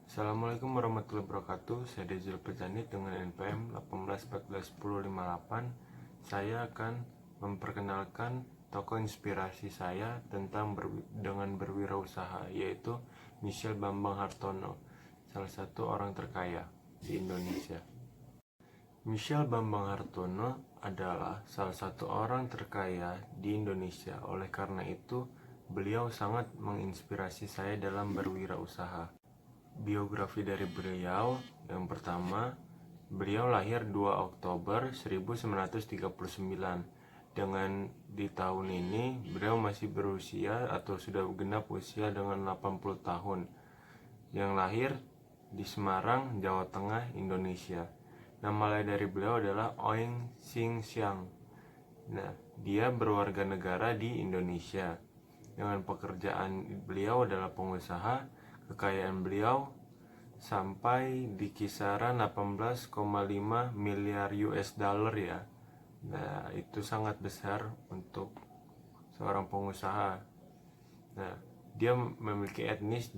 Assalamualaikum warahmatullahi wabarakatuh. Saya Dezil Pejani dengan NPM 18141058. Saya akan memperkenalkan tokoh inspirasi saya dengan berwirausaha, yaitu Michelle Bambang Hartono, salah satu orang terkaya di Indonesia. Michelle Bambang Hartono adalah salah satu orang terkaya di Indonesia. Oleh karena itu, beliau sangat menginspirasi saya dalam berwirausaha. Biografi dari beliau, yang pertama, beliau lahir 2 Oktober 1939. Dengan di tahun ini beliau masih berusia atau sudah genap usia dengan 80 tahun. Yang lahir di Semarang, Jawa Tengah, Indonesia. Nama lain dari beliau adalah Oing Sing Siang. Nah, dia berwarga negara di Indonesia. Dengan pekerjaan beliau adalah pengusaha. Kekayaan beliau sampai di kisaran 18,5 miliar US dollar ya. Nah, itu sangat besar untuk seorang pengusaha. Nah, dia memiliki etnis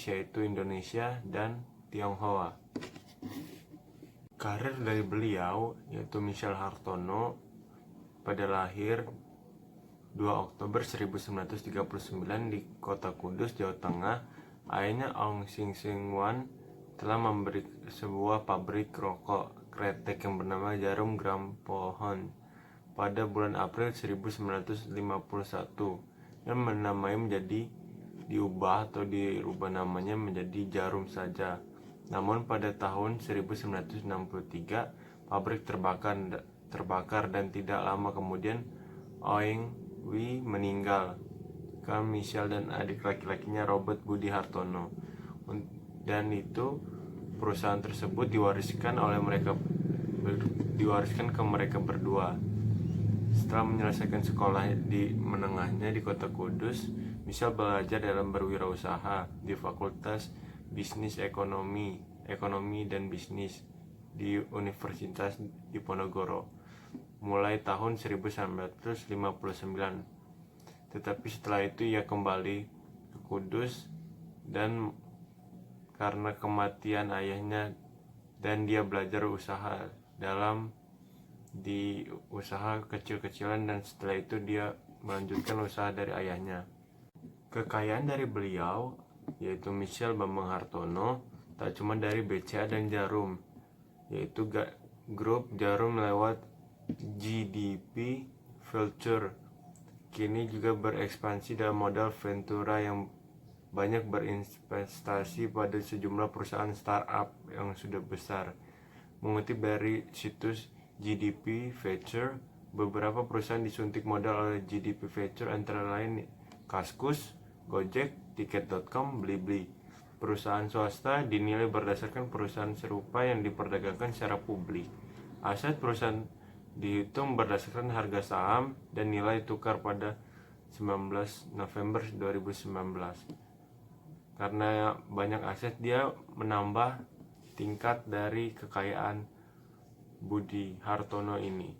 yaitu Indonesia dan Tionghoa. Karir dari beliau yaitu Michelle Hartono pada lahir 2 Oktober 1939 di kota Kudus, Jawa Tengah. Ayahnya Ong Sing Sing Wan telah memberi sebuah pabrik rokok kretek yang bernama Jarum Gramophone pada bulan April 1951 dan dirubah namanya menjadi Jarum saja. Namun pada tahun 1963 pabrik terbakar dan tidak lama kemudian Oing Wi meninggal. Michelle dan adik laki-lakinya Robert Budi Hartono, dan itu perusahaan tersebut diwariskan ke mereka berdua. Setelah menyelesaikan sekolah menengahnya di kota Kudus, Michelle belajar dalam berwirausaha di Fakultas Bisnis Ekonomi dan Bisnis di Universitas Diponegoro mulai tahun 1959. Tetapi setelah itu ia kembali ke Kudus dan karena kematian ayahnya, dan dia belajar di usaha kecil-kecilan, dan setelah itu dia melanjutkan usaha dari ayahnya. Kekayaan dari beliau yaitu Michelle Bambang Hartono tak cuma dari BCA dan Jarum, yaitu grup Jarum lewat GDP Venture. Kini juga berekspansi dalam modal Ventura yang banyak berinvestasi pada sejumlah perusahaan startup yang sudah besar. Mengutip dari situs GDP Venture, beberapa perusahaan disuntik modal oleh GDP Venture antara lain Kaskus, Gojek, Tiket.com, Blibli. Perusahaan swasta dinilai berdasarkan perusahaan serupa yang diperdagangkan secara publik. Aset perusahaan dihitung berdasarkan harga saham dan nilai tukar pada 19 November 2019. Karena banyak aset, dia menambah tingkat dari kekayaan Budi Hartono ini.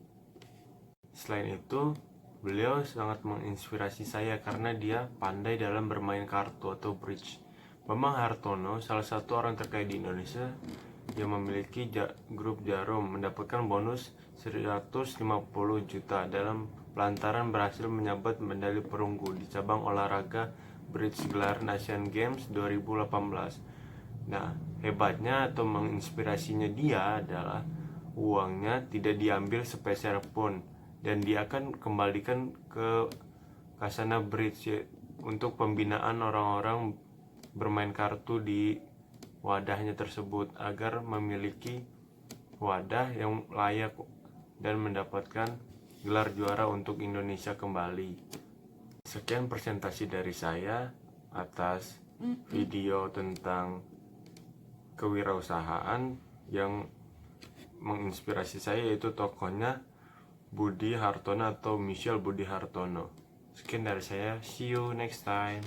Selain itu, beliau sangat menginspirasi saya karena dia pandai dalam bermain kartu atau bridge. Bambang Hartono salah satu orang terkaya di Indonesia yang memiliki grup Jarum mendapatkan bonus 150 juta dalam lantaran berhasil menyabet medali perunggu di cabang olahraga bridge gelaran Asian Games 2018. Nah, hebatnya atau menginspirasinya dia adalah uangnya tidak diambil sepeser pun, dan dia akan kembalikan ke Kasana Bridge untuk pembinaan orang-orang bermain kartu di wadahnya tersebut agar memiliki wadah yang layak dan mendapatkan gelar juara untuk Indonesia kembali. Sekian presentasi dari saya atas video tentang kewirausahaan yang menginspirasi saya, yaitu tokohnya Budi Hartono atau Michelle Budi Hartono. Sekian dari saya, see you next time.